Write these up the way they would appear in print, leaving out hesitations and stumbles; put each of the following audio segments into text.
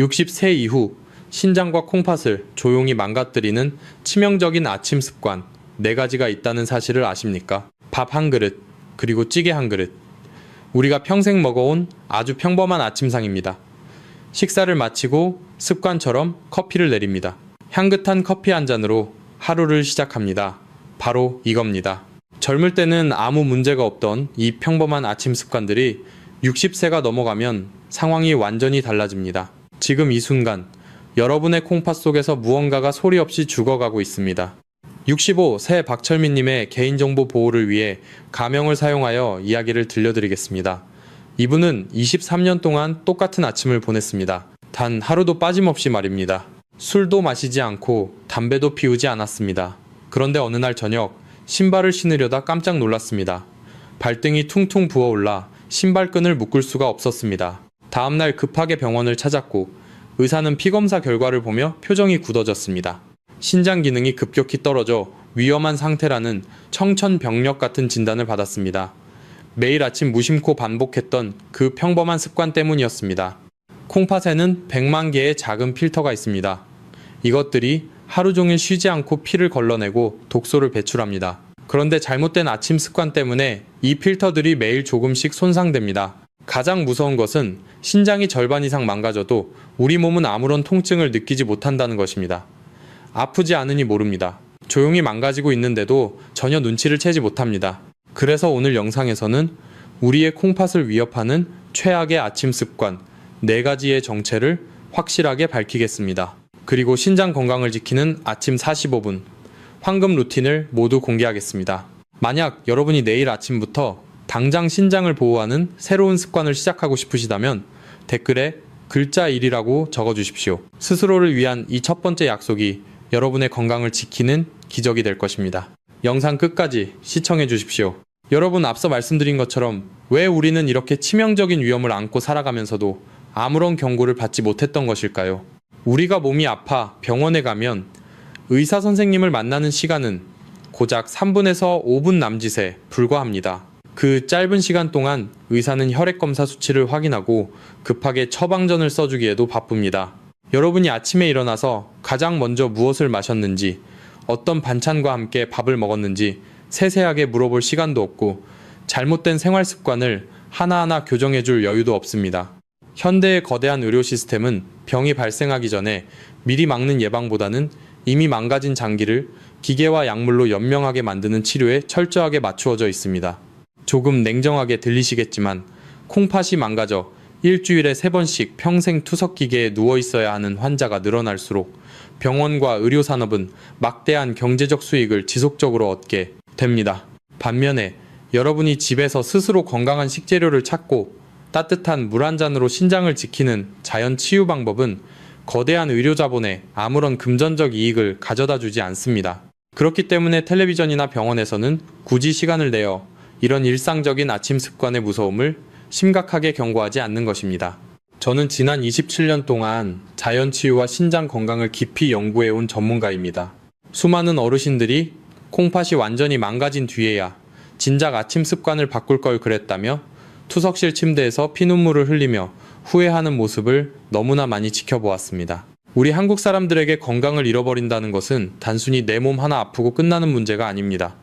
60세 이후 신장과 콩팥을 조용히 망가뜨리는 치명적인 아침 습관 4가지가 있다는 사실을 아십니까? 밥 한 그릇, 그리고 찌개 한 그릇. 우리가 평생 먹어온 아주 평범한 아침상입니다. 식사를 마치고 습관처럼 커피를 내립니다. 향긋한 커피 한 잔으로 하루를 시작합니다. 바로 이겁니다. 젊을 때는 아무 문제가 없던 이 평범한 아침 습관들이 60세가 넘어가면 상황이 완전히 달라집니다. 지금 이 순간 여러분의 콩팥 속에서 무언가가 소리 없이 죽어가고 있습니다. 65세 박철민님의 개인정보 보호를 위해 가명을 사용하여 이야기를 들려드리겠습니다. 이분은 23년 동안 똑같은 아침을 보냈습니다. 단 하루도 빠짐없이 말입니다. 술도 마시지 않고 담배도 피우지 않았습니다. 그런데 어느 날 저녁 신발을 신으려다 깜짝 놀랐습니다. 발등이 퉁퉁 부어올라 신발끈을 묶을 수가 없었습니다. 다음날 급하게 병원을 찾았고 의사는 피검사 결과를 보며 표정이 굳어졌습니다. 신장 기능이 급격히 떨어져 위험한 상태라는 청천벽력 같은 진단을 받았습니다. 매일 아침 무심코 반복했던 그 평범한 습관 때문이었습니다. 콩팥에는 100만 개의 작은 필터가 있습니다. 이것들이 하루 종일 쉬지 않고 피를 걸러내고 독소를 배출합니다. 그런데 잘못된 아침 습관 때문에 이 필터들이 매일 조금씩 손상됩니다. 가장 무서운 것은 신장이 절반 이상 망가져도 우리 몸은 아무런 통증을 느끼지 못한다는 것입니다. 아프지 않으니 모릅니다. 조용히 망가지고 있는데도 전혀 눈치를 채지 못합니다. 그래서 오늘 영상에서는 우리의 콩팥을 위협하는 최악의 아침 습관 4가지의 정체를 확실하게 밝히겠습니다. 그리고 신장 건강을 지키는 아침 45분 황금 루틴을 모두 공개하겠습니다. 만약 여러분이 내일 아침부터 당장 신장을 보호하는 새로운 습관을 시작하고 싶으시다면 댓글에 글자 1이라고 적어주십시오. 스스로를 위한 이 첫 번째 약속이 여러분의 건강을 지키는 기적이 될 것입니다. 영상 끝까지 시청해 주십시오. 여러분, 앞서 말씀드린 것처럼 왜 우리는 이렇게 치명적인 위험을 안고 살아가면서도 아무런 경고를 받지 못했던 것일까요? 우리가 몸이 아파 병원에 가면 의사 선생님을 만나는 시간은 고작 3분에서 5분 남짓에 불과합니다. 그 짧은 시간 동안 의사는 혈액검사 수치를 확인하고 급하게 처방전을 써주기에도 바쁩니다. 여러분이 아침에 일어나서 가장 먼저 무엇을 마셨는지, 어떤 반찬과 함께 밥을 먹었는지 세세하게 물어볼 시간도 없고 잘못된 생활 습관을 하나하나 교정해줄 여유도 없습니다. 현대의 거대한 의료 시스템은 병이 발생하기 전에 미리 막는 예방보다는 이미 망가진 장기를 기계와 약물로 연명하게 만드는 치료에 철저하게 맞추어져 있습니다. 조금 냉정하게 들리시겠지만 콩팥이 망가져 일주일에 3번씩 평생 투석기계에 누워있어야 하는 환자가 늘어날수록 병원과 의료산업은 막대한 경제적 수익을 지속적으로 얻게 됩니다. 반면에 여러분이 집에서 스스로 건강한 식재료를 찾고 따뜻한 물 한 잔으로 신장을 지키는 자연 치유 방법은 거대한 의료 자본에 아무런 금전적 이익을 가져다 주지 않습니다. 그렇기 때문에 텔레비전이나 병원에서는 굳이 시간을 내어 이런 일상적인 아침 습관의 무서움을 심각하게 경고하지 않는 것입니다. 저는 지난 27년 동안 자연치유와 신장 건강을 깊이 연구해온 전문가입니다. 수많은 어르신들이 콩팥이 완전히 망가진 뒤에야 진작 아침 습관을 바꿀 걸 그랬다며 투석실 침대에서 피눈물을 흘리며 후회하는 모습을 너무나 많이 지켜보았습니다. 우리 한국 사람들에게 건강을 잃어버린다는 것은 단순히 내 몸 하나 아프고 끝나는 문제가 아닙니다.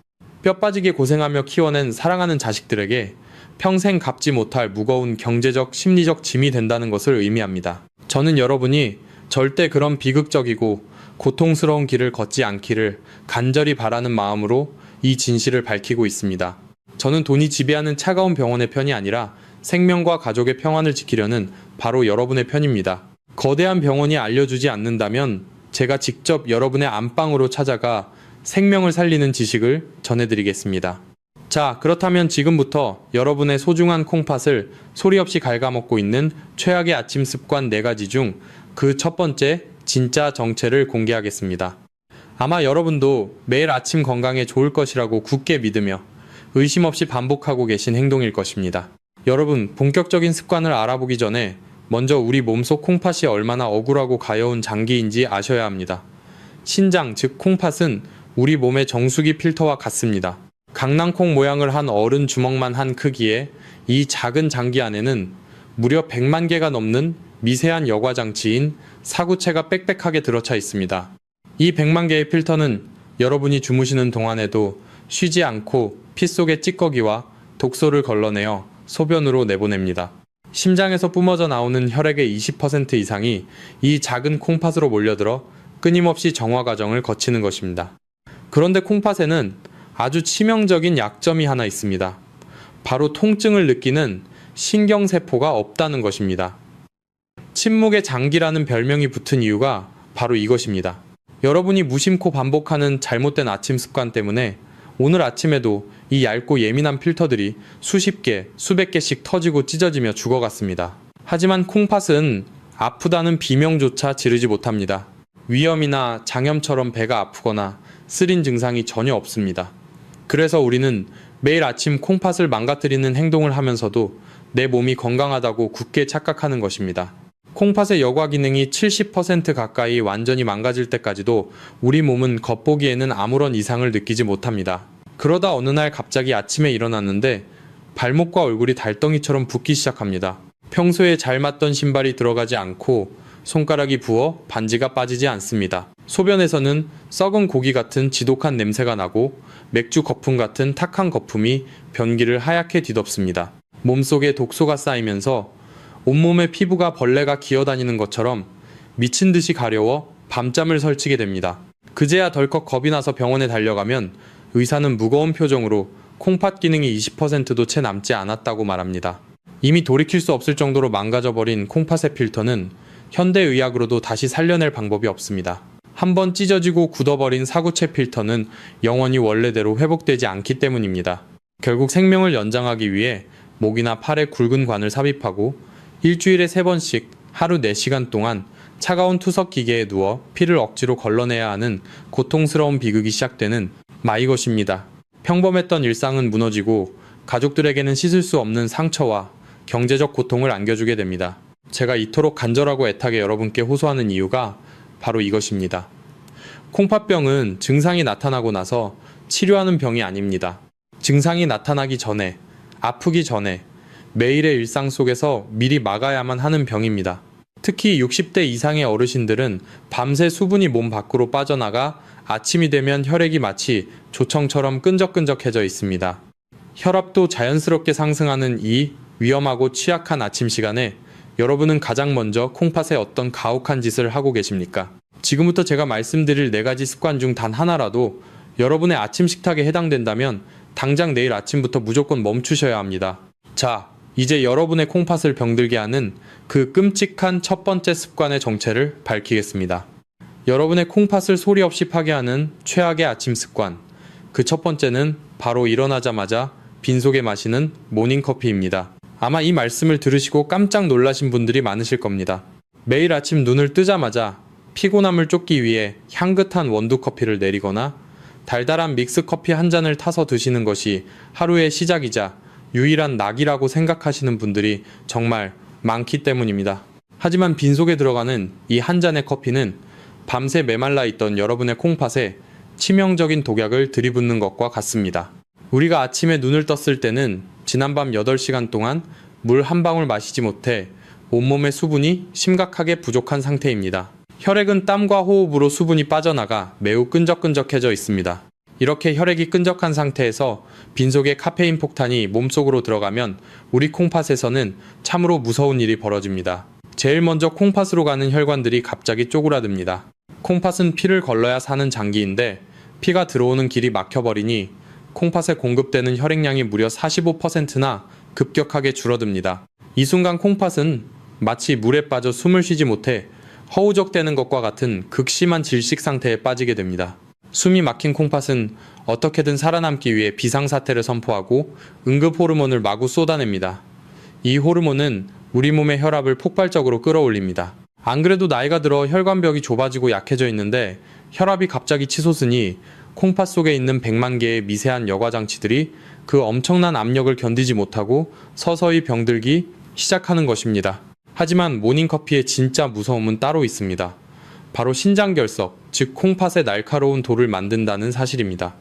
뼈 빠지게 고생하며 키워낸 사랑하는 자식들에게 평생 갚지 못할 무거운 경제적, 심리적 짐이 된다는 것을 의미합니다. 저는 여러분이 절대 그런 비극적이고 고통스러운 길을 걷지 않기를 간절히 바라는 마음으로 이 진실을 밝히고 있습니다. 저는 돈이 지배하는 차가운 병원의 편이 아니라 생명과 가족의 평안을 지키려는 바로 여러분의 편입니다. 거대한 병원이 알려주지 않는다면 제가 직접 여러분의 안방으로 찾아가 생명을 살리는 지식을 전해드리겠습니다. 자, 그렇다면 지금부터 여러분의 소중한 콩팥을 소리 없이 갉아먹고 있는 최악의 아침 습관 4가지 중 그 첫 번째 진짜 정체를 공개하겠습니다. 아마 여러분도 매일 아침 건강에 좋을 것이라고 굳게 믿으며 의심 없이 반복하고 계신 행동일 것입니다. 여러분, 본격적인 습관을 알아보기 전에 먼저 우리 몸속 콩팥이 얼마나 억울하고 가여운 장기인지 아셔야 합니다. 신장, 즉 콩팥은 우리 몸의 정수기 필터와 같습니다. 강낭콩 모양을 한 어른 주먹만 한 크기의 이 작은 장기 안에는 무려 100만 개가 넘는 미세한 여과 장치인 사구체가 빽빽하게 들어차 있습니다. 이 100만 개의 필터는 여러분이 주무시는 동안에도 쉬지 않고 피 속의 찌꺼기와 독소를 걸러내어 소변으로 내보냅니다. 심장에서 뿜어져 나오는 혈액의 20% 이상이 이 작은 콩팥으로 몰려들어 끊임없이 정화 과정을 거치는 것입니다. 그런데 콩팥에는 아주 치명적인 약점이 하나 있습니다. 바로 통증을 느끼는 신경세포가 없다는 것입니다. 침묵의 장기라는 별명이 붙은 이유가 바로 이것입니다. 여러분이 무심코 반복하는 잘못된 아침 습관 때문에 오늘 아침에도 이 얇고 예민한 필터들이 수십 개, 수백 개씩 터지고 찢어지며 죽어갔습니다. 하지만 콩팥은 아프다는 비명조차 지르지 못합니다. 위염이나 장염처럼 배가 아프거나 쓰린 증상이 전혀 없습니다. 그래서 우리는 매일 아침 콩팥을 망가뜨리는 행동을 하면서도 내 몸이 건강하다고 굳게 착각하는 것입니다. 콩팥의 여과 기능이 70% 가까이 완전히 망가질 때까지도 우리 몸은 겉보기에는 아무런 이상을 느끼지 못합니다. 그러다 어느 날 갑자기 아침에 일어났는데 발목과 얼굴이 달덩이처럼 붓기 시작합니다. 평소에 잘 맞던 신발이 들어가지 않고 손가락이 부어 반지가 빠지지 않습니다. 소변에서는 썩은 고기 같은 지독한 냄새가 나고 맥주 거품 같은 탁한 거품이 변기를 하얗게 뒤덮습니다. 몸속에 독소가 쌓이면서 온몸의 피부가 벌레가 기어다니는 것처럼 미친 듯이 가려워 밤잠을 설치게 됩니다. 그제야 덜컥 겁이 나서 병원에 달려가면 의사는 무거운 표정으로 콩팥 기능이 20%도 채 남지 않았다고 말합니다. 이미 돌이킬 수 없을 정도로 망가져버린 콩팥의 필터는 현대의학으로도 다시 살려낼 방법이 없습니다. 한번 찢어지고 굳어버린 사구체 필터는 영원히 원래대로 회복되지 않기 때문입니다. 결국 생명을 연장하기 위해 목이나 팔에 굵은 관을 삽입하고 일주일에 3번씩 하루 4시간 동안 차가운 투석 기계에 누워 피를 억지로 걸러내야 하는 고통스러운 비극이 시작되는 마이것입니다. 평범했던 일상은 무너지고 가족들에게는 씻을 수 없는 상처와 경제적 고통을 안겨주게 됩니다. 제가 이토록 간절하고 애타게 여러분께 호소하는 이유가 바로 이것입니다. 콩팥병은 증상이 나타나고 나서 치료하는 병이 아닙니다. 증상이 나타나기 전에, 아프기 전에 매일의 일상 속에서 미리 막아야만 하는 병입니다. 특히 60대 이상의 어르신들은 밤새 수분이 몸 밖으로 빠져나가 아침이 되면 혈액이 마치 조청처럼 끈적끈적해져 있습니다. 혈압도 자연스럽게 상승하는 이 위험하고 취약한 아침 시간에 여러분은 가장 먼저 콩팥에 어떤 가혹한 짓을 하고 계십니까? 지금부터 제가 말씀드릴 4가지 습관 중 단 하나라도 여러분의 아침 식탁에 해당된다면 당장 내일 아침부터 무조건 멈추셔야 합니다. 자, 이제 여러분의 콩팥을 병들게 하는 그 끔찍한 첫 번째 습관의 정체를 밝히겠습니다. 여러분의 콩팥을 소리 없이 파괴하는 최악의 아침 습관. 그 첫 번째는 바로 일어나자마자 빈속에 마시는 모닝커피입니다. 아마 이 말씀을 들으시고 깜짝 놀라신 분들이 많으실 겁니다. 매일 아침 눈을 뜨자마자 피곤함을 쫓기 위해 향긋한 원두커피를 내리거나 달달한 믹스커피 한 잔을 타서 드시는 것이 하루의 시작이자 유일한 낙이라고 생각하시는 분들이 정말 많기 때문입니다. 하지만 빈속에 들어가는 이 한 잔의 커피는 밤새 메말라 있던 여러분의 콩팥에 치명적인 독약을 들이붓는 것과 같습니다. 우리가 아침에 눈을 떴을 때는 지난밤 8시간 동안 물 한 방울 마시지 못해 온몸의 수분이 심각하게 부족한 상태입니다. 혈액은 땀과 호흡으로 수분이 빠져나가 매우 끈적끈적해져 있습니다. 이렇게 혈액이 끈적한 상태에서 빈속의 카페인 폭탄이 몸속으로 들어가면 우리 콩팥에서는 참으로 무서운 일이 벌어집니다. 제일 먼저 콩팥으로 가는 혈관들이 갑자기 쪼그라듭니다. 콩팥은 피를 걸러야 사는 장기인데 피가 들어오는 길이 막혀버리니 콩팥에 공급되는 혈액량이 무려 45%나 급격하게 줄어듭니다. 이 순간 콩팥은 마치 물에 빠져 숨을 쉬지 못해 허우적대는 것과 같은 극심한 질식 상태에 빠지게 됩니다. 숨이 막힌 콩팥은 어떻게든 살아남기 위해 비상사태를 선포하고 응급 호르몬을 마구 쏟아냅니다. 이 호르몬은 우리 몸의 혈압을 폭발적으로 끌어올립니다. 안 그래도 나이가 들어 혈관벽이 좁아지고 약해져 있는데 혈압이 갑자기 치솟으니 콩팥 속에 있는 100만 개의 미세한 여과장치들이 그 엄청난 압력을 견디지 못하고 서서히 병들기 시작하는 것입니다. 하지만 모닝커피의 진짜 무서움은 따로 있습니다. 바로 신장결석, 즉 콩팥의 날카로운 돌을 만든다는 사실입니다.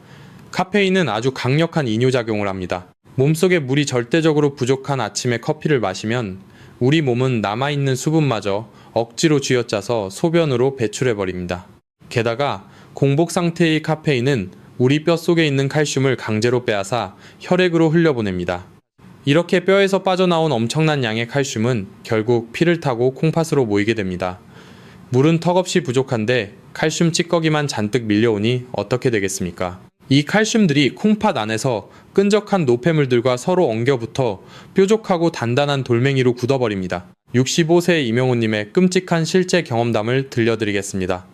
카페인은 아주 강력한 이뇨작용을 합니다. 몸속에 물이 절대적으로 부족한 아침에 커피를 마시면 우리 몸은 남아있는 수분마저 억지로 쥐어짜서 소변으로 배출해버립니다. 게다가 공복 상태의 카페인은 우리 뼛속에 있는 칼슘을 강제로 빼앗아 혈액으로 흘려보냅니다. 이렇게 뼈에서 빠져나온 엄청난 양의 칼슘은 결국 피를 타고 콩팥으로 모이게 됩니다. 물은 턱없이 부족한데 칼슘 찌꺼기만 잔뜩 밀려오니 어떻게 되겠습니까? 이 칼슘들이 콩팥 안에서 끈적한 노폐물들과 서로 엉겨붙어 뾰족하고 단단한 돌멩이로 굳어버립니다. 65세 이명호님의 끔찍한 실제 경험담을 들려드리겠습니다.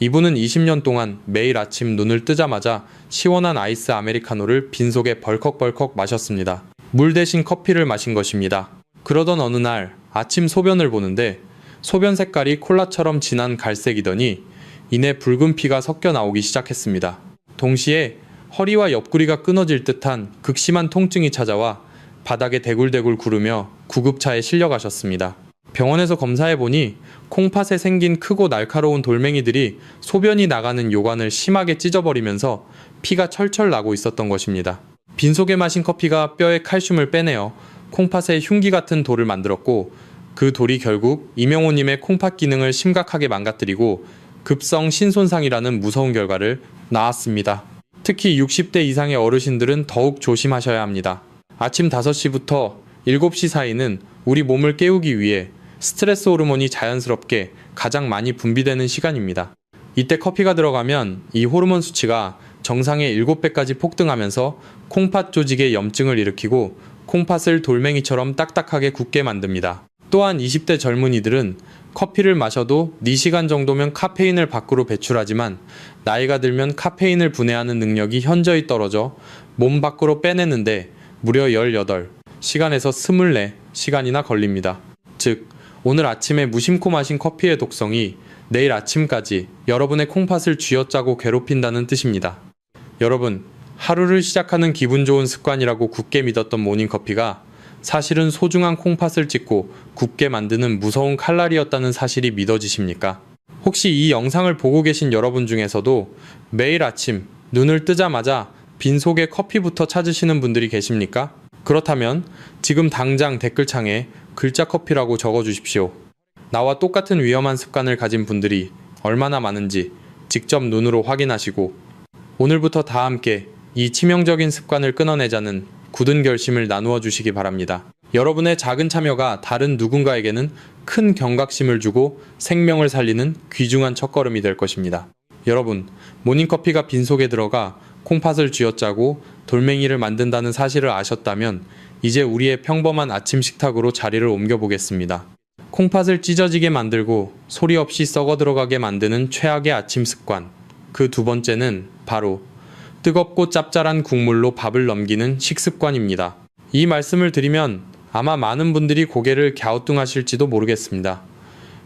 이분은 20년 동안 매일 아침 눈을 뜨자마자 시원한 아이스 아메리카노를 빈속에 벌컥벌컥 마셨습니다. 물 대신 커피를 마신 것입니다. 그러던 어느 날 아침 소변을 보는데 소변 색깔이 콜라처럼 진한 갈색이더니 이내 붉은 피가 섞여 나오기 시작했습니다. 동시에 허리와 옆구리가 끊어질 듯한 극심한 통증이 찾아와 바닥에 대굴대굴 구르며 구급차에 실려가셨습니다. 병원에서 검사해보니 콩팥에 생긴 크고 날카로운 돌멩이들이 소변이 나가는 요관을 심하게 찢어버리면서 피가 철철 나고 있었던 것입니다. 빈속에 마신 커피가 뼈에 칼슘을 빼내어 콩팥에 흉기 같은 돌을 만들었고 그 돌이 결국 이명호님의 콩팥 기능을 심각하게 망가뜨리고 급성 신손상이라는 무서운 결과를 낳았습니다. 특히 60대 이상의 어르신들은 더욱 조심하셔야 합니다. 아침 5시부터 7시 사이는 우리 몸을 깨우기 위해 스트레스 호르몬이 자연스럽게 가장 많이 분비되는 시간입니다. 이때 커피가 들어가면 이 호르몬 수치가 정상의 7배까지 폭등하면서 콩팥 조직에 염증을 일으키고 콩팥을 돌멩이처럼 딱딱하게 굳게 만듭니다. 또한 20대 젊은이들은 커피를 마셔도 4시간 정도면 카페인을 밖으로 배출하지만 나이가 들면 카페인을 분해하는 능력이 현저히 떨어져 몸 밖으로 빼내는데 무려 18시간에서 24시간이나 걸립니다. 즉, 오늘 아침에 무심코 마신 커피의 독성이 내일 아침까지 여러분의 콩팥을 쥐어짜고 괴롭힌다는 뜻입니다. 여러분, 하루를 시작하는 기분 좋은 습관이라고 굳게 믿었던 모닝커피가 사실은 소중한 콩팥을 찢고 굳게 만드는 무서운 칼날이었다는 사실이 믿어지십니까? 혹시 이 영상을 보고 계신 여러분 중에서도 매일 아침 눈을 뜨자마자 빈속에 커피부터 찾으시는 분들이 계십니까? 그렇다면 지금 당장 댓글창에 글자 커피라고 적어주십시오. 나와 똑같은 위험한 습관을 가진 분들이 얼마나 많은지 직접 눈으로 확인하시고 오늘부터 다 함께 이 치명적인 습관을 끊어내자는 굳은 결심을 나누어 주시기 바랍니다. 여러분의 작은 참여가 다른 누군가에게는 큰 경각심을 주고 생명을 살리는 귀중한 첫걸음이 될 것입니다. 여러분, 모닝커피가 빈속에 들어가 콩팥을 쥐어짜고 돌멩이를 만든다는 사실을 아셨다면 이제 우리의 평범한 아침 식탁으로 자리를 옮겨보겠습니다. 콩팥을 찢어지게 만들고 소리 없이 썩어 들어가게 만드는 최악의 아침 습관. 그 두 번째는 바로 뜨겁고 짭짤한 국물로 밥을 넘기는 식습관입니다. 이 말씀을 드리면 아마 많은 분들이 고개를 갸우뚱하실지도 모르겠습니다.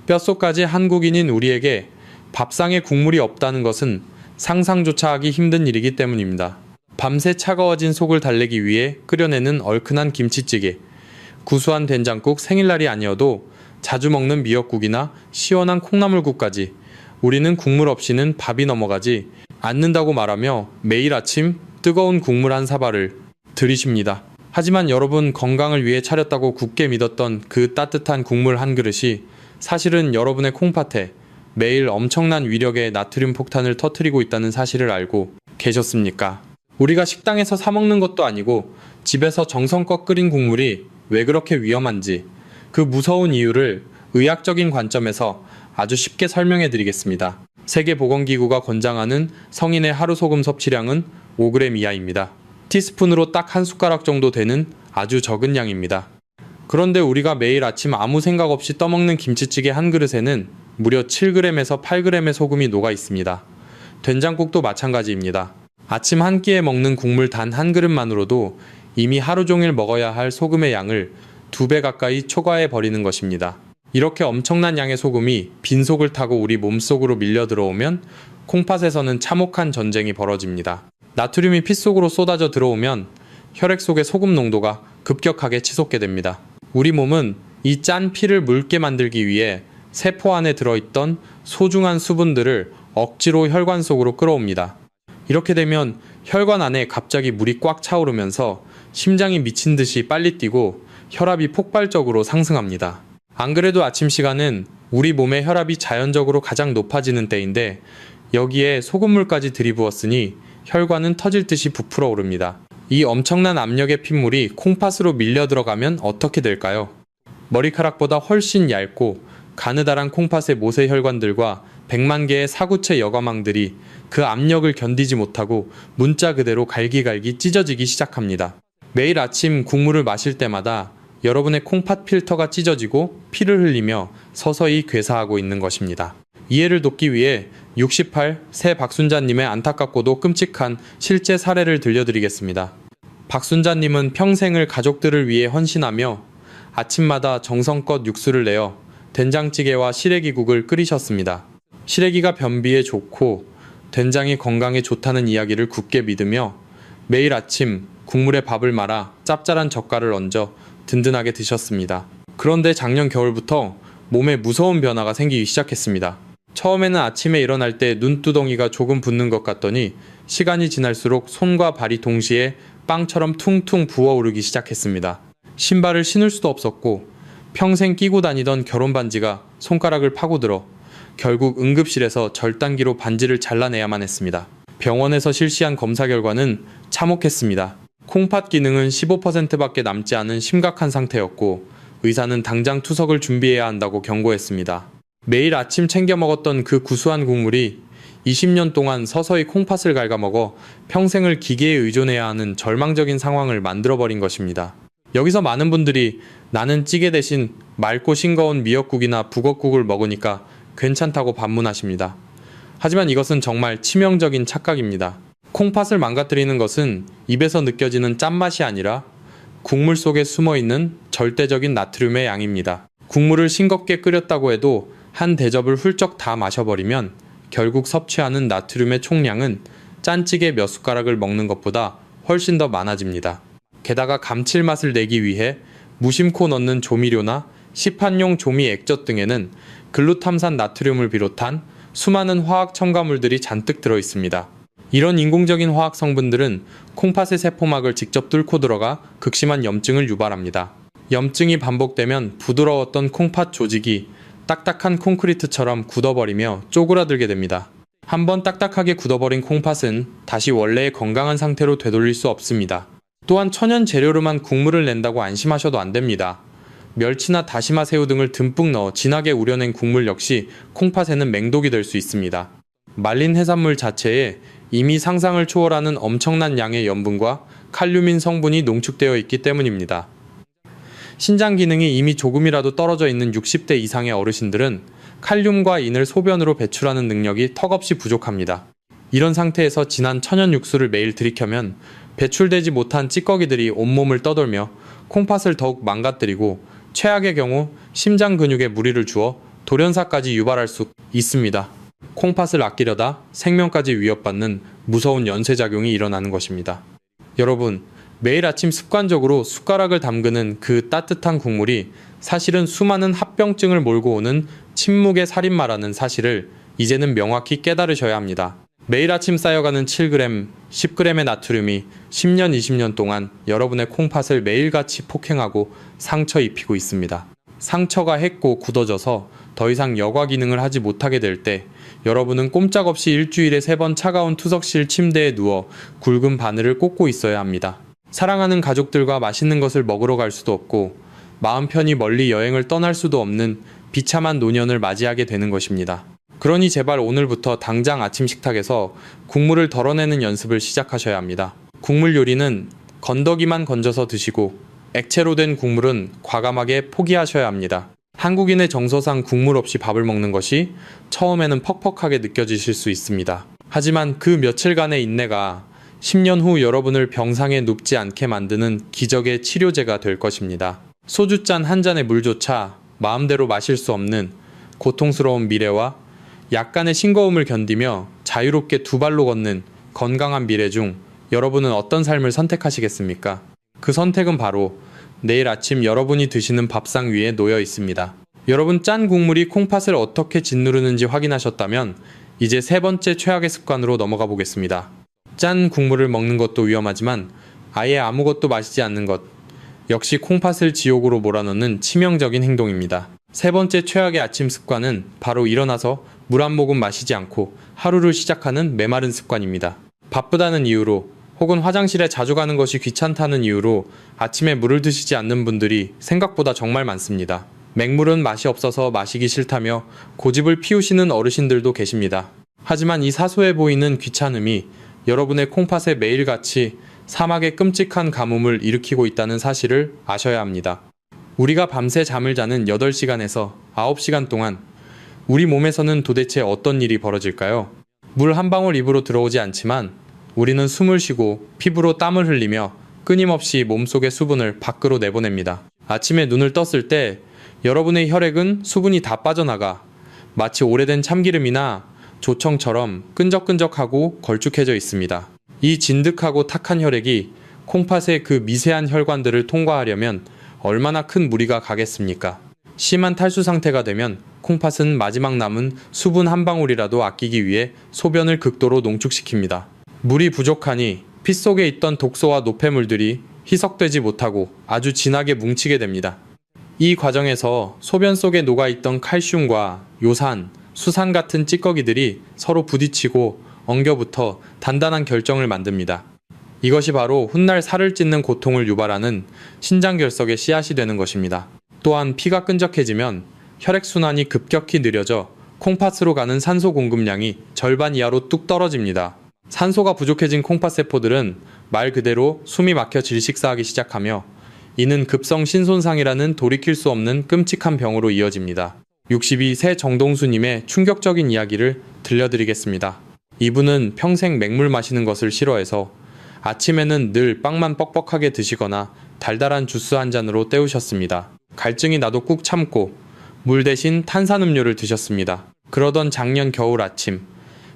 뼛속까지 한국인인 우리에게 밥상에 국물이 없다는 것은 상상조차 하기 힘든 일이기 때문입니다. 밤새 차가워진 속을 달래기 위해 끓여내는 얼큰한 김치찌개, 구수한 된장국 생일날이 아니어도 자주 먹는 미역국이나 시원한 콩나물국까지 우리는 국물 없이는 밥이 넘어가지 않는다고 말하며 매일 아침 뜨거운 국물 한 사발을 들이십니다. 하지만 여러분 건강을 위해 차렸다고 굳게 믿었던 그 따뜻한 국물 한 그릇이 사실은 여러분의 콩팥에 매일 엄청난 위력의 나트륨 폭탄을 터뜨리고 있다는 사실을 알고 계셨습니까? 우리가 식당에서 사 먹는 것도 아니고 집에서 정성껏 끓인 국물이 왜 그렇게 위험한지 그 무서운 이유를 의학적인 관점에서 아주 쉽게 설명해 드리겠습니다. 세계보건기구가 권장하는 성인의 하루 소금 섭취량은 5g 이하입니다. 티스푼으로 딱 한 숟가락 정도 되는 아주 적은 양입니다. 그런데 우리가 매일 아침 아무 생각 없이 떠먹는 김치찌개 한 그릇에는 무려 7g에서 8g의 소금이 녹아 있습니다. 된장국도 마찬가지입니다. 아침 한 끼에 먹는 국물 단 한 그릇만으로도 이미 하루 종일 먹어야 할 소금의 양을 2배 가까이 초과해 버리는 것입니다. 이렇게 엄청난 양의 소금이 빈속을 타고 우리 몸속으로 밀려 들어오면 콩팥에서는 참혹한 전쟁이 벌어집니다. 나트륨이 피 속으로 쏟아져 들어오면 혈액 속의 소금 농도가 급격하게 치솟게 됩니다. 우리 몸은 이 짠 피를 묽게 만들기 위해 세포 안에 들어있던 소중한 수분들을 억지로 혈관 속으로 끌어옵니다. 이렇게 되면 혈관 안에 갑자기 물이 꽉 차오르면서 심장이 미친 듯이 빨리 뛰고 혈압이 폭발적으로 상승합니다. 안 그래도 아침 시간은 우리 몸의 혈압이 자연적으로 가장 높아지는 때인데 여기에 소금물까지 들이부었으니 혈관은 터질 듯이 부풀어 오릅니다. 이 엄청난 압력의 핏물이 콩팥으로 밀려 들어가면 어떻게 될까요? 머리카락보다 훨씬 얇고 가느다란 콩팥의 모세 혈관들과 100만 개의 사구체 여과망들이 그 압력을 견디지 못하고 문자 그대로 갈기갈기 찢어지기 시작합니다. 매일 아침 국물을 마실 때마다 여러분의 콩팥 필터가 찢어지고 피를 흘리며 서서히 괴사하고 있는 것입니다. 이해를 돕기 위해 68 새 박순자님의 안타깝고도 끔찍한 실제 사례를 들려드리겠습니다. 박순자님은 평생을 가족들을 위해 헌신하며 아침마다 정성껏 육수를 내어 된장찌개와 시래기국을 끓이셨습니다. 시래기가 변비에 좋고 된장이 건강에 좋다는 이야기를 굳게 믿으며 매일 아침 국물에 밥을 말아 짭짤한 젓갈을 얹어 든든하게 드셨습니다. 그런데 작년 겨울부터 몸에 무서운 변화가 생기기 시작했습니다. 처음에는 아침에 일어날 때 눈두덩이가 조금 붓는 것 같더니 시간이 지날수록 손과 발이 동시에 빵처럼 퉁퉁 부어오르기 시작했습니다. 신발을 신을 수도 없었고 평생 끼고 다니던 결혼 반지가 손가락을 파고들어 결국 응급실에서 절단기로 반지를 잘라내야만 했습니다. 병원에서 실시한 검사 결과는 참혹했습니다. 콩팥 기능은 15%밖에 남지 않은 심각한 상태였고 의사는 당장 투석을 준비해야 한다고 경고했습니다. 매일 아침 챙겨 먹었던 그 구수한 국물이 20년 동안 서서히 콩팥을 갉아먹어 평생을 기계에 의존해야 하는 절망적인 상황을 만들어버린 것입니다. 여기서 많은 분들이 나는 찌개 대신 맑고 싱거운 미역국이나 북엇국을 먹으니까 괜찮다고 반문하십니다. 하지만 이것은 정말 치명적인 착각입니다. 콩팥을 망가뜨리는 것은 입에서 느껴지는 짠맛이 아니라 국물 속에 숨어있는 절대적인 나트륨의 양입니다. 국물을 싱겁게 끓였다고 해도 한 대접을 훌쩍 다 마셔버리면 결국 섭취하는 나트륨의 총량은 짠찌개 몇 숟가락을 먹는 것보다 훨씬 더 많아집니다. 게다가 감칠맛을 내기 위해 무심코 넣는 조미료나 시판용 조미 액젓 등에는 글루탐산 나트륨을 비롯한 수많은 화학 첨가물들이 잔뜩 들어 있습니다. 이런 인공적인 화학 성분들은 콩팥의 세포막을 직접 뚫고 들어가 극심한 염증을 유발합니다. 염증이 반복되면 부드러웠던 콩팥 조직이 딱딱한 콘크리트처럼 굳어버리며 쪼그라들게 됩니다. 한번 딱딱하게 굳어버린 콩팥은 다시 원래의 건강한 상태로 되돌릴 수 없습니다. 또한 천연 재료로만 국물을 낸다고 안심하셔도 안 됩니다. 멸치나 다시마 새우 등을 듬뿍 넣어 진하게 우려낸 국물 역시 콩팥에는 맹독이 될 수 있습니다. 말린 해산물 자체에 이미 상상을 초월하는 엄청난 양의 염분과 칼륨인 성분이 농축되어 있기 때문입니다. 신장 기능이 이미 조금이라도 떨어져 있는 60대 이상의 어르신들은 칼륨과 인을 소변으로 배출하는 능력이 턱없이 부족합니다. 이런 상태에서 진한 천연 육수를 매일 들이켜면 배출되지 못한 찌꺼기들이 온몸을 떠돌며 콩팥을 더욱 망가뜨리고 최악의 경우 심장 근육에 무리를 주어 돌연사까지 유발할 수 있습니다. 콩팥을 아끼려다 생명까지 위협받는 무서운 연쇄작용이 일어나는 것입니다. 여러분, 매일 아침 습관적으로 숟가락을 담그는 그 따뜻한 국물이 사실은 수많은 합병증을 몰고 오는 침묵의 살인마라는 사실을 이제는 명확히 깨달으셔야 합니다. 매일 아침 쌓여가는 7g, 10g의 나트륨이 10년, 20년 동안 여러분의 콩팥을 매일같이 폭행하고 상처 입히고 있습니다. 상처가 햅고 굳어져서 더 이상 여과 기능을 하지 못하게 될 때 여러분은 꼼짝없이 일주일에 3번 차가운 투석실 침대에 누워 굵은 바늘을 꽂고 있어야 합니다. 사랑하는 가족들과 맛있는 것을 먹으러 갈 수도 없고 마음 편히 멀리 여행을 떠날 수도 없는 비참한 노년을 맞이하게 되는 것입니다. 그러니 제발 오늘부터 당장 아침 식탁에서 국물을 덜어내는 연습을 시작하셔야 합니다. 국물 요리는 건더기만 건져서 드시고 액체로 된 국물은 과감하게 포기하셔야 합니다. 한국인의 정서상 국물 없이 밥을 먹는 것이 처음에는 퍽퍽하게 느껴지실 수 있습니다. 하지만 그 며칠간의 인내가 10년 후 여러분을 병상에 눕지 않게 만드는 기적의 치료제가 될 것입니다. 소주잔 한 잔의 물조차 마음대로 마실 수 없는 고통스러운 미래와 약간의 싱거움을 견디며 자유롭게 두 발로 걷는 건강한 미래 중 여러분은 어떤 삶을 선택하시겠습니까? 그 선택은 바로 내일 아침 여러분이 드시는 밥상 위에 놓여 있습니다. 여러분, 짠 국물이 콩팥을 어떻게 짓누르는지 확인하셨다면 이제 세 번째 최악의 습관으로 넘어가 보겠습니다. 짠 국물을 먹는 것도 위험하지만 아예 아무것도 마시지 않는 것, 역시 콩팥을 지옥으로 몰아넣는 치명적인 행동입니다. 세 번째 최악의 아침 습관은 바로 일어나서 물 한 모금 마시지 않고 하루를 시작하는 메마른 습관입니다. 바쁘다는 이유로 혹은 화장실에 자주 가는 것이 귀찮다는 이유로 아침에 물을 드시지 않는 분들이 생각보다 정말 많습니다. 맹물은 맛이 없어서 마시기 싫다며 고집을 피우시는 어르신들도 계십니다. 하지만 이 사소해 보이는 귀찮음이 여러분의 콩팥에 매일같이 사막의 끔찍한 가뭄을 일으키고 있다는 사실을 아셔야 합니다. 우리가 밤새 잠을 자는 8시간에서 9시간 동안 우리 몸에서는 도대체 어떤 일이 벌어질까요? 물 한 방울 입으로 들어오지 않지만 우리는 숨을 쉬고 피부로 땀을 흘리며 끊임없이 몸속의 수분을 밖으로 내보냅니다. 아침에 눈을 떴을 때 여러분의 혈액은 수분이 다 빠져나가 마치 오래된 참기름이나 조청처럼 끈적끈적하고 걸쭉해져 있습니다. 이 진득하고 탁한 혈액이 콩팥의 그 미세한 혈관들을 통과하려면 얼마나 큰 무리가 가겠습니까? 심한 탈수 상태가 되면 콩팥은 마지막 남은 수분 한 방울이라도 아끼기 위해 소변을 극도로 농축시킵니다. 물이 부족하니 피 속에 있던 독소와 노폐물들이 희석되지 못하고 아주 진하게 뭉치게 됩니다. 이 과정에서 소변 속에 녹아있던 칼슘과 요산, 수산 같은 찌꺼기들이 서로 부딪히고 엉겨붙어 단단한 결정을 만듭니다. 이것이 바로 훗날 살을 찢는 고통을 유발하는 신장결석의 씨앗이 되는 것입니다. 또한 피가 끈적해지면 혈액순환이 급격히 느려져 콩팥으로 가는 산소 공급량이 절반 이하로 뚝 떨어집니다. 산소가 부족해진 콩팥세포들은 말 그대로 숨이 막혀 질식사하기 시작하며 이는 급성 신손상이라는 돌이킬 수 없는 끔찍한 병으로 이어집니다. 62세 정동수님의 충격적인 이야기를 들려드리겠습니다. 이분은 평생 맹물 마시는 것을 싫어해서 아침에는 늘 빵만 뻑뻑하게 드시거나 달달한 주스 한 잔으로 때우셨습니다. 갈증이 나도 꾹 참고 물 대신 탄산음료를 드셨습니다. 그러던 작년 겨울 아침,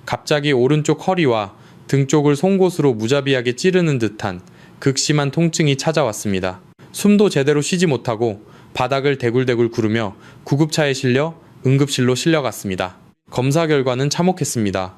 갑자기 오른쪽 허리와 등 쪽을 송곳으로 무자비하게 찌르는 듯한 극심한 통증이 찾아왔습니다. 숨도 제대로 쉬지 못하고 바닥을 대굴대굴 구르며 구급차에 실려 응급실로 실려갔습니다. 검사 결과는 참혹했습니다.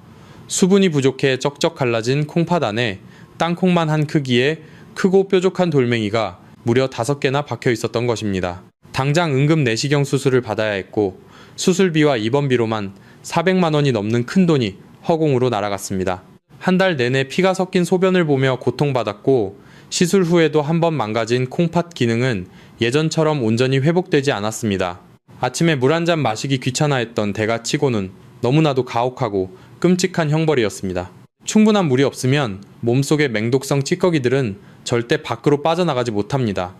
수분이 부족해 쩍쩍 갈라진 콩팥 안에 땅콩만 한 크기의 크고 뾰족한 돌멩이가 무려 5개나 박혀 있었던 것입니다. 당장 응급 내시경 수술을 받아야 했고 수술비와 입원비로만 400만 원이 넘는 큰돈이 허공으로 날아갔습니다. 한 달 내내 피가 섞인 소변을 보며 고통받았고 시술 후에도 한 번 망가진 콩팥 기능은 예전처럼 온전히 회복되지 않았습니다. 아침에 물 한 잔 마시기 귀찮아했던 대가치고는 너무나도 가혹하고 끔찍한 형벌이었습니다. 충분한 물이 없으면 몸속의 맹독성 찌꺼기들은 절대 밖으로 빠져나가지 못합니다.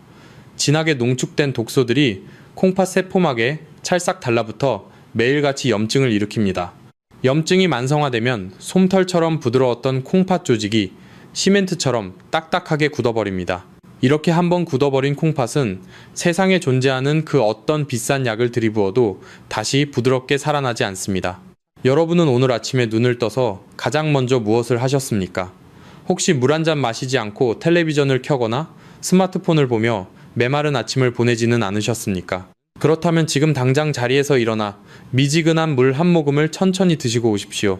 진하게 농축된 독소들이 콩팥 세포막에 찰싹 달라붙어 매일같이 염증을 일으킵니다. 염증이 만성화되면 솜털처럼 부드러웠던 콩팥 조직이 시멘트처럼 딱딱하게 굳어버립니다. 이렇게 한번 굳어버린 콩팥은 세상에 존재하는 그 어떤 비싼 약을 들이부어도 다시 부드럽게 살아나지 않습니다. 여러분은 오늘 아침에 눈을 떠서 가장 먼저 무엇을 하셨습니까? 혹시 물 한 잔 마시지 않고 텔레비전을 켜거나 스마트폰을 보며 메마른 아침을 보내지는 않으셨습니까? 그렇다면 지금 당장 자리에서 일어나 미지근한 물 한 모금을 천천히 드시고 오십시오.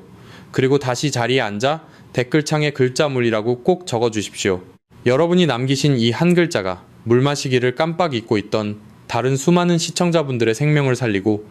그리고 다시 자리에 앉아 댓글창에 글자물이라고 꼭 적어주십시오. 여러분이 남기신 이 한 글자가 물 마시기를 깜빡 잊고 있던 다른 수많은 시청자분들의 생명을 살리고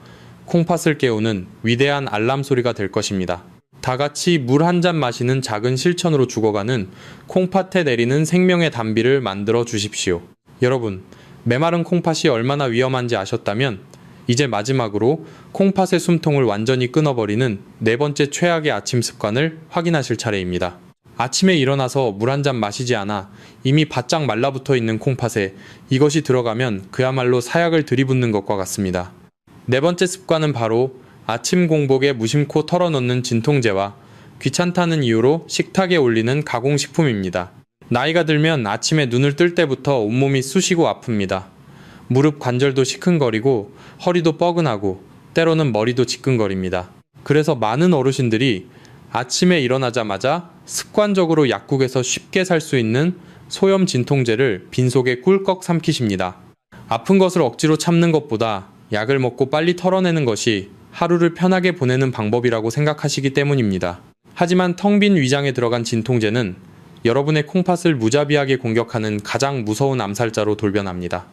콩팥을 깨우는 위대한 알람 소리가 될 것입니다. 다 같이 물 한 잔 마시는 작은 실천으로 죽어가는 콩팥에 내리는 생명의 단비를 만들어 주십시오. 여러분, 메마른 콩팥이 얼마나 위험한지 아셨다면 이제 마지막으로 콩팥의 숨통을 완전히 끊어버리는 네 번째 최악의 아침 습관을 확인하실 차례입니다. 아침에 일어나서 물 한 잔 마시지 않아 이미 바짝 말라붙어 있는 콩팥에 이것이 들어가면 그야말로 사약을 들이붓는 것과 같습니다. 네 번째 습관은 바로 아침 공복에 무심코 털어넣는 진통제와 귀찮다는 이유로 식탁에 올리는 가공식품입니다. 나이가 들면 아침에 눈을 뜰 때부터 온몸이 쑤시고 아픕니다. 무릎 관절도 시큰거리고 허리도 뻐근하고 때로는 머리도 지끈거립니다. 그래서 많은 어르신들이 아침에 일어나자마자 습관적으로 약국에서 쉽게 살 수 있는 소염 진통제를 빈속에 꿀꺽 삼키십니다. 아픈 것을 억지로 참는 것보다 약을 먹고 빨리 털어내는 것이 하루를 편하게 보내는 방법이라고 생각하시기 때문입니다. 하지만 텅 빈 위장에 들어간 진통제는 여러분의 콩팥을 무자비하게 공격하는 가장 무서운 암살자로 돌변합니다.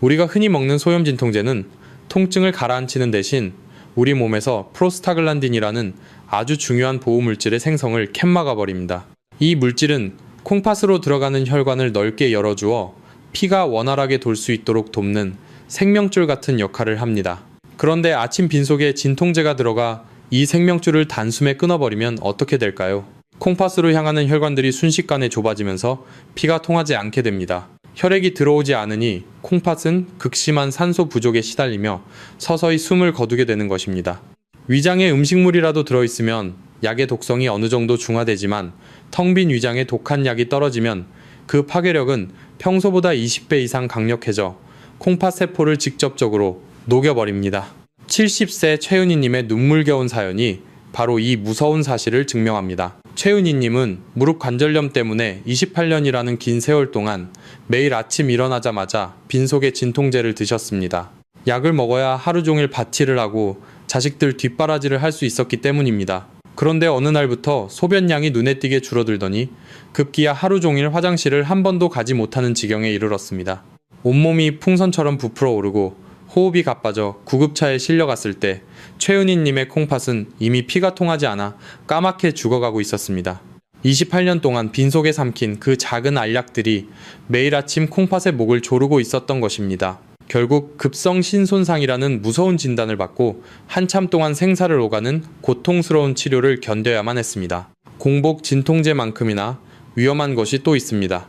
우리가 흔히 먹는 소염 진통제는 통증을 가라앉히는 대신 우리 몸에서 프로스타글란딘이라는 아주 중요한 보호물질의 생성을 캔막아 버립니다. 이 물질은 콩팥으로 들어가는 혈관을 넓게 열어주어 피가 원활하게 돌 수 있도록 돕는 생명줄 같은 역할을 합니다. 그런데 아침 빈속에 진통제가 들어가 이 생명줄을 단숨에 끊어버리면 어떻게 될까요? 콩팥으로 향하는 혈관들이 순식간에 좁아지면서 피가 통하지 않게 됩니다. 혈액이 들어오지 않으니 콩팥은 극심한 산소 부족에 시달리며 서서히 숨을 거두게 되는 것입니다. 위장에 음식물이라도 들어있으면 약의 독성이 어느 정도 중화되지만 텅 빈 위장에 독한 약이 떨어지면 그 파괴력은 평소보다 20배 이상 강력해져 콩팥 세포를 직접적으로 녹여버립니다. 70세 최은희님의 눈물겨운 사연이 바로 이 무서운 사실을 증명합니다. 최은희님은 무릎 관절염 때문에 28년이라는 긴 세월 동안 매일 아침 일어나자마자 빈속에 진통제를 드셨습니다. 약을 먹어야 하루 종일 밭일을 하고 자식들 뒷바라지를 할 수 있었기 때문입니다. 그런데 어느 날부터 소변량이 눈에 띄게 줄어들더니 급기야 하루 종일 화장실을 한 번도 가지 못하는 지경에 이르렀습니다. 온몸이 풍선처럼 부풀어 오르고 호흡이 가빠져 구급차에 실려갔을 때 최은희님의 콩팥은 이미 피가 통하지 않아 까맣게 죽어가고 있었습니다. 28년 동안 빈속에 삼킨 그 작은 알약들이 매일 아침 콩팥의 목을 조르고 있었던 것입니다. 결국 급성신손상이라는 무서운 진단을 받고 한참 동안 생사를 오가는 고통스러운 치료를 견뎌야만 했습니다. 공복 진통제만큼이나 위험한 것이 또 있습니다.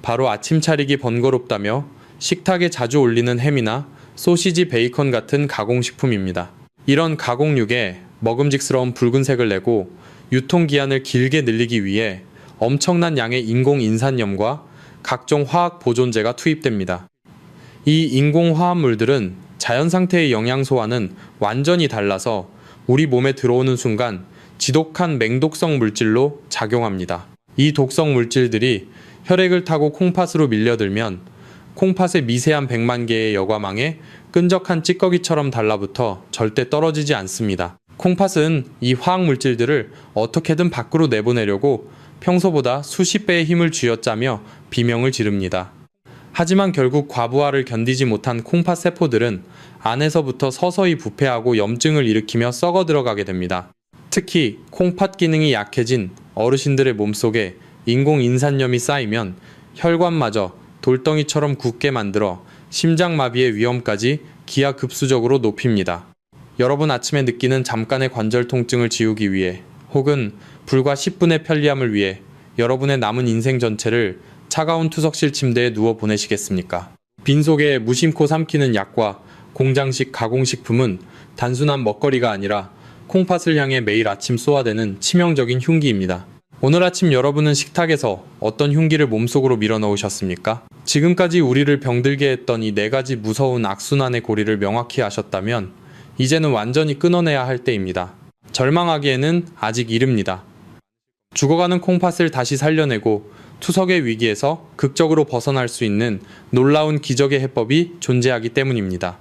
바로 아침 차리기 번거롭다며 식탁에 자주 올리는 햄이나 소시지, 베이컨 같은 가공식품입니다. 이런 가공육에 먹음직스러운 붉은색을 내고 유통기한을 길게 늘리기 위해 엄청난 양의 인공인산염과 각종 화학 보존제가 투입됩니다. 이 인공화합물들은 자연 상태의 영양소와는 완전히 달라서 우리 몸에 들어오는 순간 지독한 맹독성 물질로 작용합니다. 이 독성 물질들이 혈액을 타고 콩팥으로 밀려들면 콩팥의 미세한 100만 개의 여과망에 끈적한 찌꺼기처럼 달라붙어 절대 떨어지지 않습니다. 콩팥은 이 화학 물질들을 어떻게든 밖으로 내보내려고 평소보다 수십 배의 힘을 쥐어짜며 비명을 지릅니다. 하지만 결국 과부하를 견디지 못한 콩팥 세포들은 안에서부터 서서히 부패하고 염증을 일으키며 썩어 들어가게 됩니다. 특히 콩팥 기능이 약해진 어르신들의 몸속에 인공인산염이 쌓이면 혈관마저 돌덩이처럼 굳게 만들어 심장마비의 위험까지 기하급수적으로 높입니다. 여러분 아침에 느끼는 잠깐의 관절 통증을 지우기 위해 혹은 불과 10분의 편리함을 위해 여러분의 남은 인생 전체를 차가운 투석실 침대에 누워 보내시겠습니까? 빈속에 무심코 삼키는 약과 공장식 가공식품은 단순한 먹거리가 아니라 콩팥을 향해 매일 아침 쏘아대는 치명적인 흉기입니다. 오늘 아침 여러분은 식탁에서 어떤 흉기를 몸속으로 밀어넣으셨습니까? 지금까지 우리를 병들게 했던 이 4가지 무서운 악순환의 고리를 명확히 아셨다면 이제는 완전히 끊어내야 할 때입니다. 절망하기에는 아직 이릅니다. 죽어가는 콩팥을 다시 살려내고 투석의 위기에서 극적으로 벗어날 수 있는 놀라운 기적의 해법이 존재하기 때문입니다.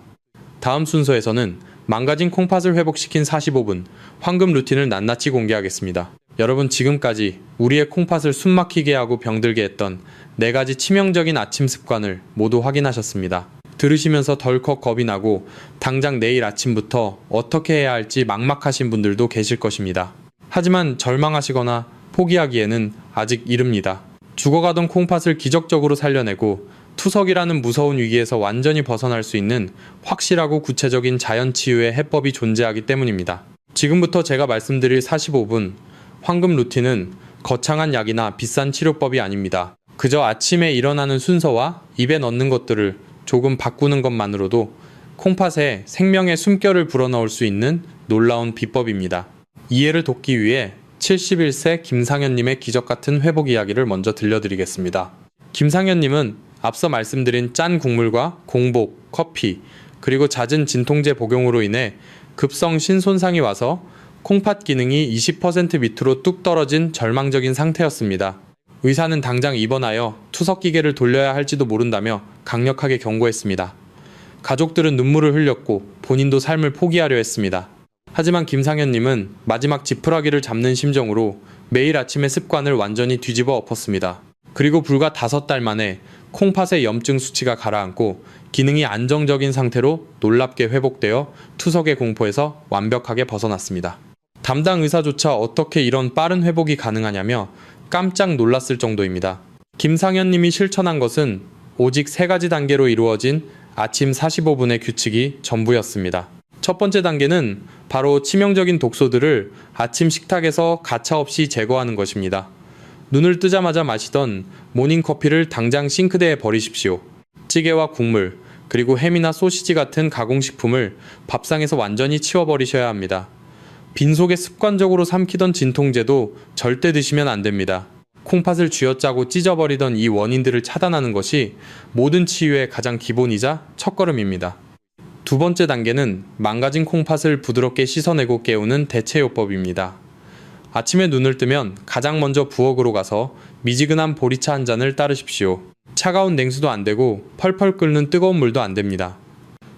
다음 순서에서는 망가진 콩팥을 회복시킨 45분 황금 루틴을 낱낱이 공개하겠습니다. 여러분 지금까지 우리의 콩팥을 숨막히게 하고 병들게 했던 4가지 치명적인 아침 습관을 모두 확인하셨습니다. 들으시면서 덜컥 겁이 나고 당장 내일 아침부터 어떻게 해야 할지 막막하신 분들도 계실 것입니다. 하지만 절망하시거나 포기하기에는 아직 이릅니다. 죽어가던 콩팥을 기적적으로 살려내고 투석이라는 무서운 위기에서 완전히 벗어날 수 있는 확실하고 구체적인 자연치유의 해법이 존재하기 때문입니다. 지금부터 제가 말씀드릴 45분 황금 루틴은 거창한 약이나 비싼 치료법이 아닙니다. 그저 아침에 일어나는 순서와 입에 넣는 것들을 조금 바꾸는 것만으로도 콩팥에 생명의 숨결을 불어넣을 수 있는 놀라운 비법입니다. 이해를 돕기 위해 71세 김상현님의 기적같은 회복 이야기를 먼저 들려드리겠습니다. 김상현님은 앞서 말씀드린 짠 국물과 공복, 커피, 그리고 잦은 진통제 복용으로 인해 급성 신손상이 와서 콩팥 기능이 20% 밑으로 뚝 떨어진 절망적인 상태였습니다. 의사는 당장 입원하여 투석기계를 돌려야 할지도 모른다며 강력하게 경고했습니다. 가족들은 눈물을 흘렸고 본인도 삶을 포기하려 했습니다. 하지만 김상현님은 마지막 지푸라기를 잡는 심정으로 매일 아침의 습관을 완전히 뒤집어 엎었습니다. 그리고 불과 5달 만에 콩팥의 염증 수치가 가라앉고 기능이 안정적인 상태로 놀랍게 회복되어 투석의 공포에서 완벽하게 벗어났습니다. 담당 의사조차 어떻게 이런 빠른 회복이 가능하냐며 깜짝 놀랐을 정도입니다. 김상현님이 실천한 것은 오직 3가지 단계로 이루어진 아침 45분의 규칙이 전부였습니다. 첫 번째 단계는 바로 치명적인 독소들을 아침 식탁에서 가차없이 제거하는 것입니다. 눈을 뜨자마자 마시던 모닝커피를 당장 싱크대에 버리십시오. 찌개와 국물, 그리고 햄이나 소시지 같은 가공식품을 밥상에서 완전히 치워버리셔야 합니다. 빈속에 습관적으로 삼키던 진통제도 절대 드시면 안 됩니다. 콩팥을 쥐어짜고 찢어버리던 이 원인들을 차단하는 것이 모든 치유의 가장 기본이자 첫걸음입니다. 두 번째 단계는 망가진 콩팥을 부드럽게 씻어내고 깨우는 대체요법입니다. 아침에 눈을 뜨면 가장 먼저 부엌으로 가서 미지근한 보리차 한 잔을 따르십시오. 차가운 냉수도 안 되고 펄펄 끓는 뜨거운 물도 안 됩니다.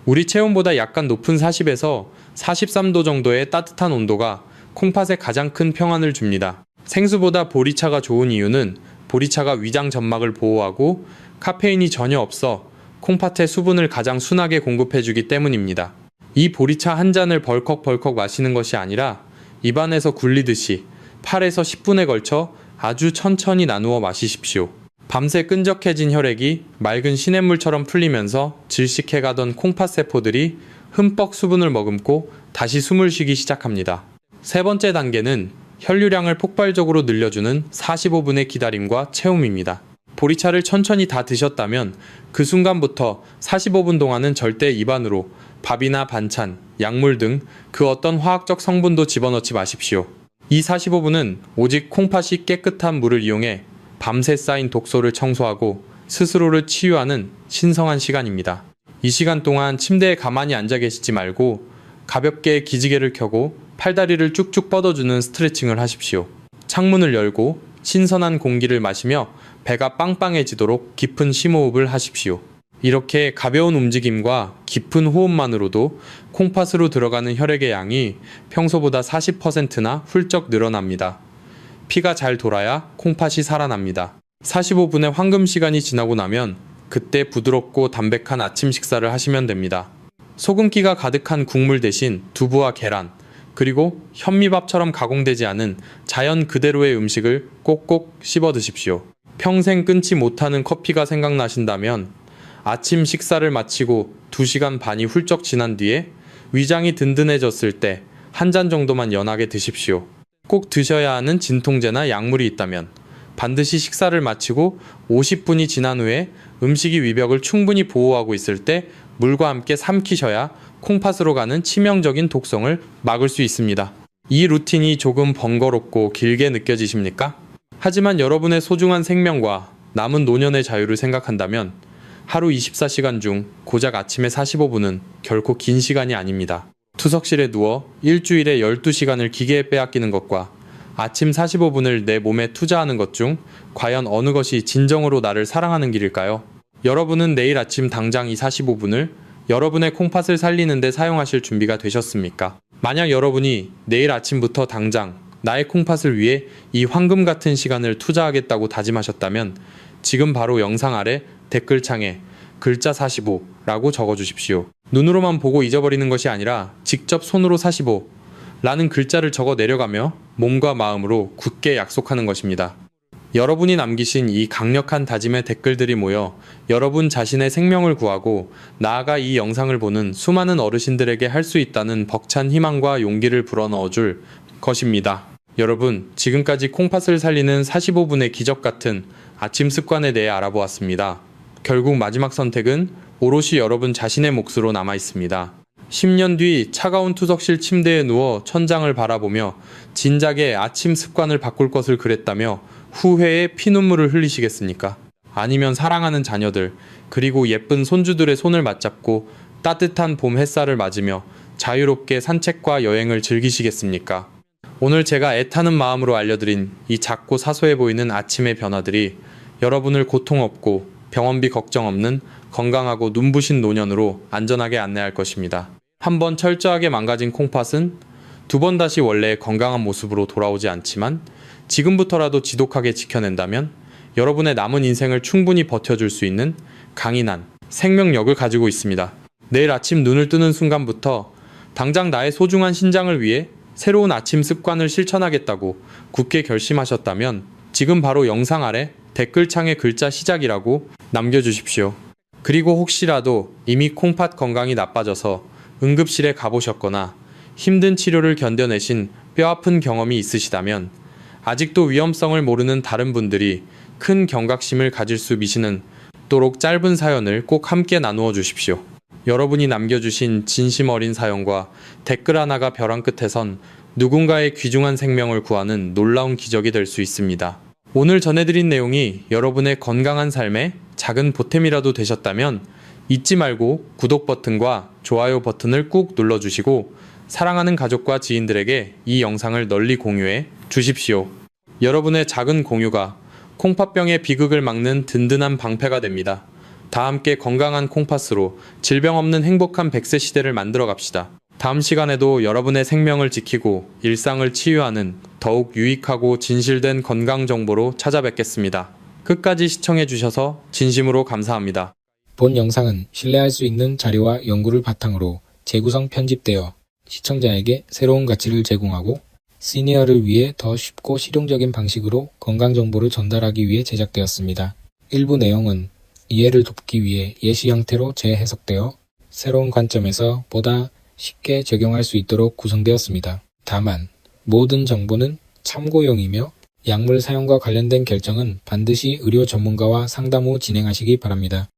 우리 체온보다 약간 높은 40에서 43도 정도의 따뜻한 온도가 콩팥에 가장 큰 평안을 줍니다. 생수보다 보리차가 좋은 이유는 보리차가 위장 점막을 보호하고 카페인이 전혀 없어 콩팥에 수분을 가장 순하게 공급해주기 때문입니다. 이 보리차 한 잔을 벌컥벌컥 마시는 것이 아니라 입안에서 굴리듯이 8에서 10분에 걸쳐 아주 천천히 나누어 마시십시오. 밤새 끈적해진 혈액이 맑은 시냇물처럼 풀리면서 질식해가던 콩팥 세포들이 흠뻑 수분을 머금고 다시 숨을 쉬기 시작합니다. 세 번째 단계는 혈류량을 폭발적으로 늘려주는 45분의 기다림과 체움입니다. 보리차를 천천히 다 드셨다면 그 순간부터 45분 동안은 절대 입안으로 밥이나 반찬, 약물 등 그 어떤 화학적 성분도 집어넣지 마십시오. 이 45분은 오직 콩팥이 깨끗한 물을 이용해 밤새 쌓인 독소를 청소하고 스스로를 치유하는 신성한 시간입니다. 이 시간 동안 침대에 가만히 앉아 계시지 말고 가볍게 기지개를 켜고 팔다리를 쭉쭉 뻗어주는 스트레칭을 하십시오. 창문을 열고 신선한 공기를 마시며 배가 빵빵해지도록 깊은 심호흡을 하십시오. 이렇게 가벼운 움직임과 깊은 호흡만으로도 콩팥으로 들어가는 혈액의 양이 평소보다 40%나 훌쩍 늘어납니다. 피가 잘 돌아야 콩팥이 살아납니다. 45분의 황금 시간이 지나고 나면 그때 부드럽고 담백한 아침 식사를 하시면 됩니다. 소금기가 가득한 국물 대신 두부와 계란, 그리고 현미밥처럼 가공되지 않은 자연 그대로의 음식을 꼭꼭 씹어 드십시오. 평생 끊지 못하는 커피가 생각나신다면 아침 식사를 마치고 2시간 반이 훌쩍 지난 뒤에 위장이 든든해졌을 때 한 잔 정도만 연하게 드십시오. 꼭 드셔야 하는 진통제나 약물이 있다면 반드시 식사를 마치고 50분이 지난 후에 음식이 위벽을 충분히 보호하고 있을 때 물과 함께 삼키셔야 콩팥으로 가는 치명적인 독성을 막을 수 있습니다. 이 루틴이 조금 번거롭고 길게 느껴지십니까? 하지만 여러분의 소중한 생명과 남은 노년의 자유를 생각한다면 하루 24시간 중 고작 아침에 45분은 결코 긴 시간이 아닙니다. 투석실에 누워 일주일에 12시간을 기계에 빼앗기는 것과 아침 45분을 내 몸에 투자하는 것 중 과연 어느 것이 진정으로 나를 사랑하는 길일까요? 여러분은 내일 아침 당장 이 45분을 여러분의 콩팥을 살리는 데 사용하실 준비가 되셨습니까? 만약 여러분이 내일 아침부터 당장 나의 콩팥을 위해 이 황금 같은 시간을 투자하겠다고 다짐하셨다면 지금 바로 영상 아래 댓글창에 글자 45라고 적어주십시오. 눈으로만 보고 잊어버리는 것이 아니라 직접 손으로 45라는 글자를 적어 내려가며 몸과 마음으로 굳게 약속하는 것입니다. 여러분이 남기신 이 강력한 다짐의 댓글들이 모여 여러분 자신의 생명을 구하고 나아가 이 영상을 보는 수많은 어르신들에게 할 수 있다는 벅찬 희망과 용기를 불어넣어줄 것입니다. 여러분, 지금까지 콩팥을 살리는 45분의 기적 같은 아침 습관에 대해 알아보았습니다. 결국 마지막 선택은 오롯이 여러분 자신의 몫으로 남아 있습니다. 10년 뒤 차가운 투석실 침대에 누워 천장을 바라보며 진작에 아침 습관을 바꿀 것을 그랬다며 후회에 피눈물을 흘리시겠습니까? 아니면 사랑하는 자녀들, 그리고 예쁜 손주들의 손을 맞잡고 따뜻한 봄 햇살을 맞으며 자유롭게 산책과 여행을 즐기시겠습니까? 오늘 제가 애타는 마음으로 알려드린 이 작고 사소해 보이는 아침의 변화들이 여러분을 고통 없고 병원비 걱정 없는 건강하고 눈부신 노년으로 안전하게 안내할 것입니다. 한번 철저하게 망가진 콩팥은 두 번 다시 원래의 건강한 모습으로 돌아오지 않지만 지금부터라도 지독하게 지켜낸다면 여러분의 남은 인생을 충분히 버텨줄 수 있는 강인한 생명력을 가지고 있습니다. 내일 아침 눈을 뜨는 순간부터 당장 나의 소중한 신장을 위해 새로운 아침 습관을 실천하겠다고 굳게 결심하셨다면 지금 바로 영상 아래 댓글창에 글자 시작이라고 남겨주십시오. 그리고 혹시라도 이미 콩팥 건강이 나빠져서 응급실에 가보셨거나 힘든 치료를 견뎌내신 뼈아픈 경험이 있으시다면 아직도 위험성을 모르는 다른 분들이 큰 경각심을 가질 수 미시는 짧은 사연을 꼭 함께 나누어 주십시오. 여러분이 남겨주신 진심 어린 사연과 댓글 하나가 벼랑 끝에선 누군가의 귀중한 생명을 구하는 놀라운 기적이 될 수 있습니다. 오늘 전해드린 내용이 여러분의 건강한 삶에 작은 보탬이라도 되셨다면 잊지 말고 구독 버튼과 좋아요 버튼을 꾹 눌러주시고 사랑하는 가족과 지인들에게 이 영상을 널리 공유해 주십시오. 여러분의 작은 공유가 콩팥병의 비극을 막는 든든한 방패가 됩니다. 다 함께 건강한 콩팥으로 질병 없는 행복한 100세 시대를 만들어 갑시다. 다음 시간에도 여러분의 생명을 지키고 일상을 치유하는 더욱 유익하고 진실된 건강 정보로 찾아뵙겠습니다. 끝까지 시청해 주셔서 진심으로 감사합니다. 본 영상은 신뢰할 수 있는 자료와 연구를 바탕으로 재구성 편집되어 시청자에게 새로운 가치를 제공하고 시니어를 위해 더 쉽고 실용적인 방식으로 건강 정보를 전달하기 위해 제작되었습니다. 일부 내용은 이해를 돕기 위해 예시 형태로 재해석되어 새로운 관점에서 보다 쉽게 적용할 수 있도록 구성되었습니다. 다만 모든 정보는 참고용이며 약물 사용과 관련된 결정은 반드시 의료 전문가와 상담 후 진행하시기 바랍니다.